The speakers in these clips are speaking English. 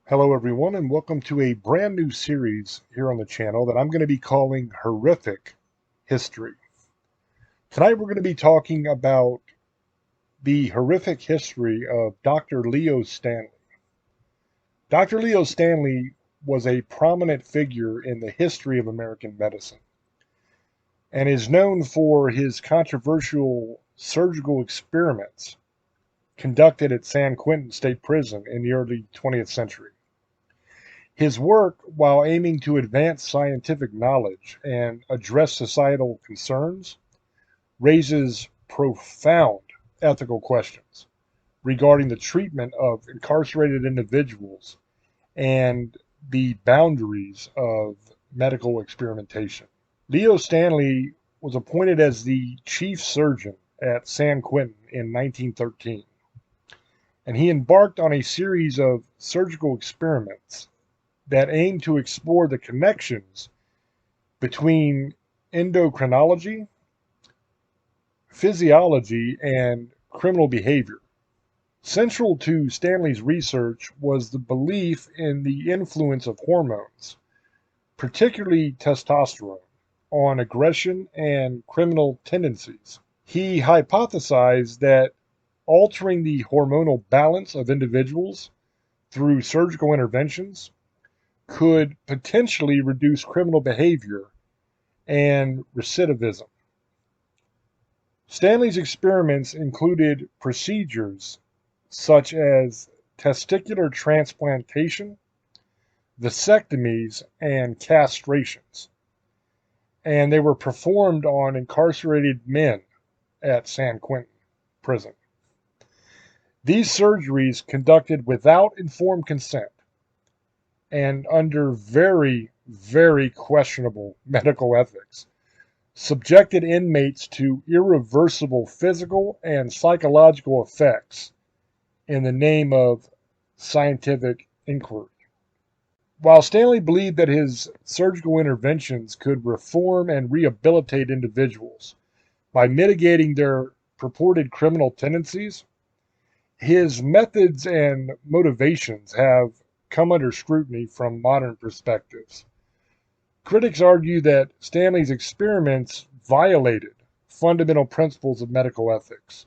Hello, everyone, and welcome to a brand new series here on the channel that I'm going to be calling Horrific History. Tonight, we're going to be talking about the horrific history of Dr. Leo Stanley. Dr. Leo Stanley was a prominent figure in the history of American medicine and is known for his controversial surgical experiments conducted at San Quentin State Prison in the early 20th century. His work, while aiming to advance scientific knowledge and address societal concerns, raises profound ethical questions regarding the treatment of incarcerated individuals and the boundaries of medical experimentation. Leo Stanley was appointed as the chief surgeon at San Quentin in 1913, and he embarked on a series of surgical experiments that aim to explore the connections between endocrinology, physiology, and criminal behavior. Central to Stanley's research was the belief in the influence of hormones, particularly testosterone, on aggression and criminal tendencies. He hypothesized that altering the hormonal balance of individuals through surgical interventions could potentially reduce criminal behavior and recidivism. Stanley's experiments included procedures such as testicular transplantation, vasectomies, and castrations, and they were performed on incarcerated men at San Quentin Prison. These surgeries, conducted without informed consent and under very, very questionable medical ethics, subjected inmates to irreversible physical and psychological effects in the name of scientific inquiry. While Stanley believed that his surgical interventions could reform and rehabilitate individuals by mitigating their purported criminal tendencies, his methods and motivations have come under scrutiny from modern perspectives. Critics argue that Stanley's experiments violated fundamental principles of medical ethics,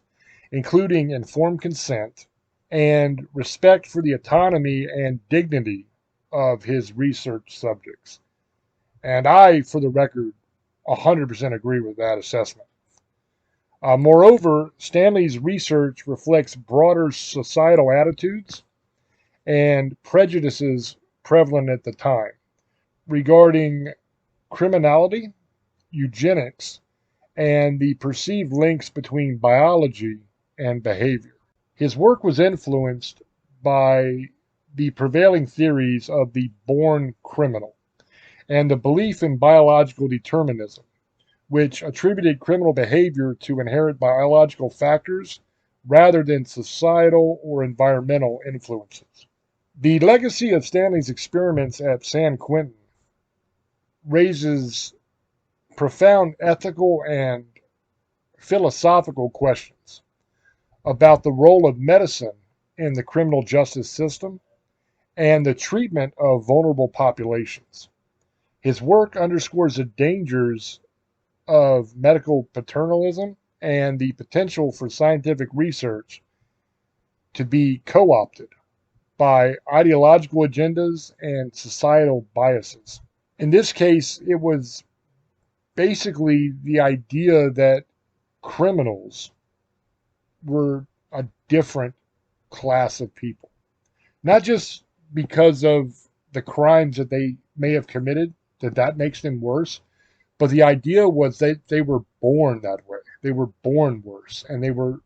including informed consent and respect for the autonomy and dignity of his research subjects. And I, for the record, 100% agree with that assessment. Moreover, Stanley's research reflects broader societal attitudes and prejudices prevalent at the time regarding criminality, eugenics, and the perceived links between biology and behavior. His work was influenced by the prevailing theories of the born criminal and the belief in biological determinism, which attributed criminal behavior to inherent biological factors rather than societal or environmental influences. The legacy of Stanley's experiments at San Quentin raises profound ethical and philosophical questions about the role of medicine in the criminal justice system and the treatment of vulnerable populations. His work underscores the dangers of medical paternalism and the potential for scientific research to be co opted by ideological agendas and societal biases. In this case, it was basically the idea that criminals were a different class of people, not just because of the crimes that they may have committed, that makes them worse, but the idea was that they were born that way. They were born worse, and they were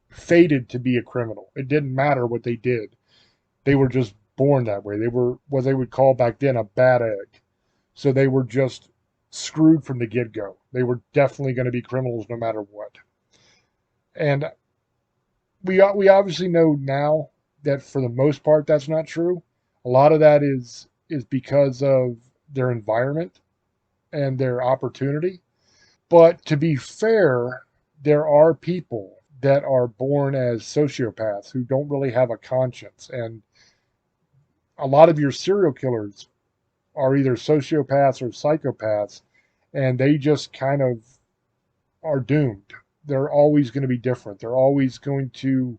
fated to be a criminal. It didn't matter what they did. They were just born that way. They were what they would call back then a bad egg. So they were just screwed from the get-go. They were definitely going to be criminals no matter what. And we obviously know now that for the most part that's not true. A lot of that is because of their environment and their opportunity. But to be fair, there are people that are born as sociopaths who don't really have a conscience. And A lot of your serial killers are either sociopaths or psychopaths, and they just kind of are doomed. They're always going to be different. They're always going to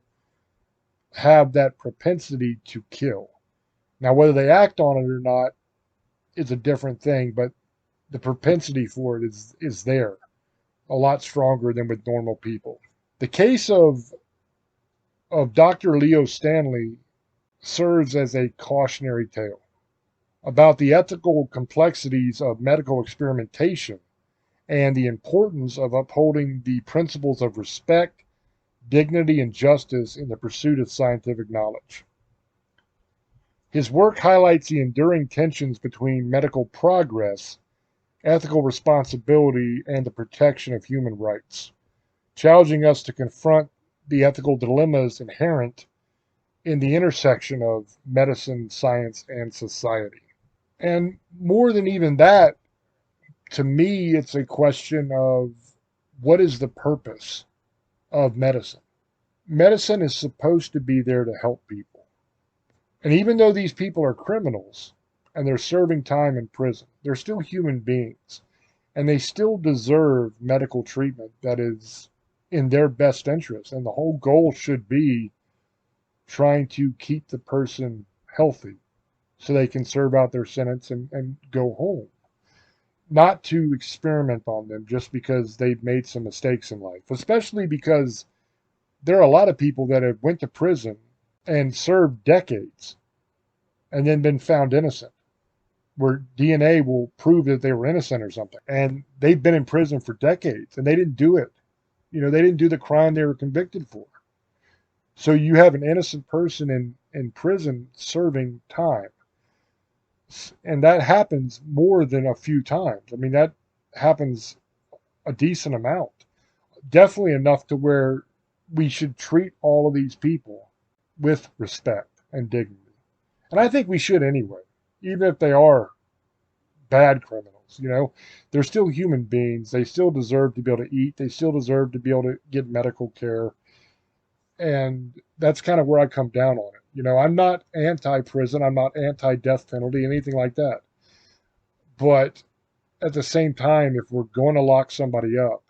have that propensity to kill. Now, whether they act on it or not is a different thing, but the propensity for it is there, a lot stronger than with normal people. The case of Dr. Leo Stanley serves as a cautionary tale about the ethical complexities of medical experimentation and the importance of upholding the principles of respect, dignity, and justice in the pursuit of scientific knowledge. His work highlights the enduring tensions between medical progress, ethical responsibility, and the protection of human rights, challenging us to confront the ethical dilemmas inherent in the intersection of medicine, science, and society. And more than even that, to me, it's a question of what is the purpose of medicine? Medicine is supposed to be there to help people. And even though these people are criminals and they're serving time in prison, they're still human beings and they still deserve medical treatment that is in their best interest. And the whole goal should be trying to keep the person healthy so they can serve out their sentence and go home. Not to experiment on them just because they've made some mistakes in life, especially because there are a lot of people that have went to prison and served decades and then been found innocent, where DNA will prove that they were innocent or something. And they've been in prison for decades and they didn't do it. They didn't do the crime they were convicted for. So you have an innocent person in prison serving time. And that happens more than a few times. I mean, that happens a decent amount. Definitely enough to where we should treat all of these people with respect and dignity. And I think we should anyway, even if they are bad criminals. They're still human beings. They still deserve to be able to eat. They still deserve to be able to get medical care. And that's kind of where I come down on it. I'm not anti-prison. I'm not anti-death penalty, anything like that. But at the same time, if we're going to lock somebody up,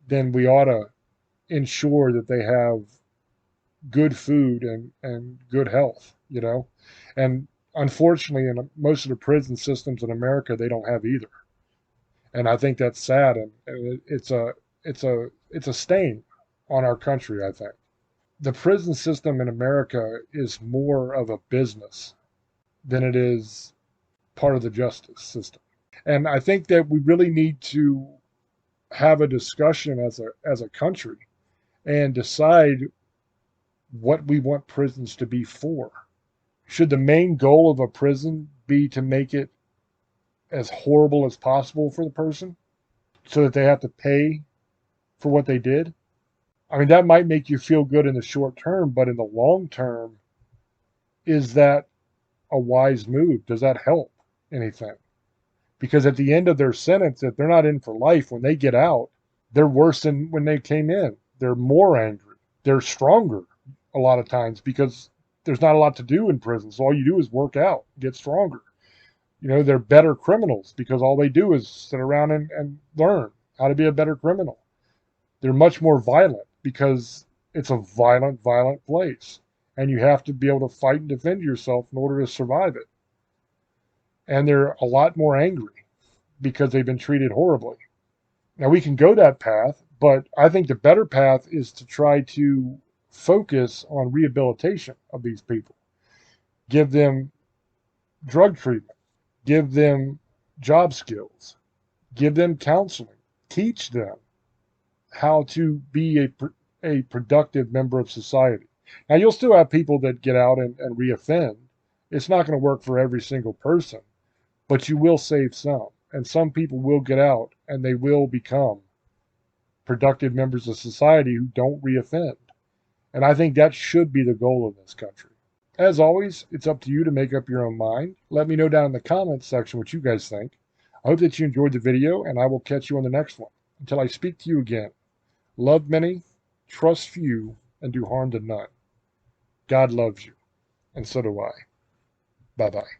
then we ought to ensure that they have good food and good health, And unfortunately, in most of the prison systems in America, they don't have either. And I think that's sad, and it's a stain on our country, I think. The prison system in America is more of a business than it is part of the justice system. And I think that we really need to have a discussion as a country and decide what we want prisons to be for. Should the main goal of a prison be to make it as horrible as possible for the person so that they have to pay for what they did? I mean, that might make you feel good in the short term, but in the long term, is that a wise move? Does that help anything? Because at the end of their sentence, if they're not in for life, when they get out, they're worse than when they came in. They're more angry. They're stronger a lot of times because there's not a lot to do in prison. So all you do is work out, get stronger. They're better criminals because all they do is sit around and learn how to be a better criminal. They're much more violent because it's a violent place. And you have to be able to fight and defend yourself in order to survive it. And they're a lot more angry because they've been treated horribly. Now, we can go that path, but I think the better path is to try to focus on rehabilitation of these people. Give them drug treatment. Give them job skills. Give them counseling. Teach them how to be a productive member of society. Now, you'll still have people that get out and reoffend. It's not going to work for every single person, but you will save some. And some people will get out and they will become productive members of society who don't reoffend. And I think that should be the goal of this country. As always, it's up to you to make up your own mind. Let me know down in the comments section what you guys think. I hope that you enjoyed the video, and I will catch you on the next one. Until I speak to you again, love many, trust few, and do harm to none. God loves you, and so do I. Bye-bye.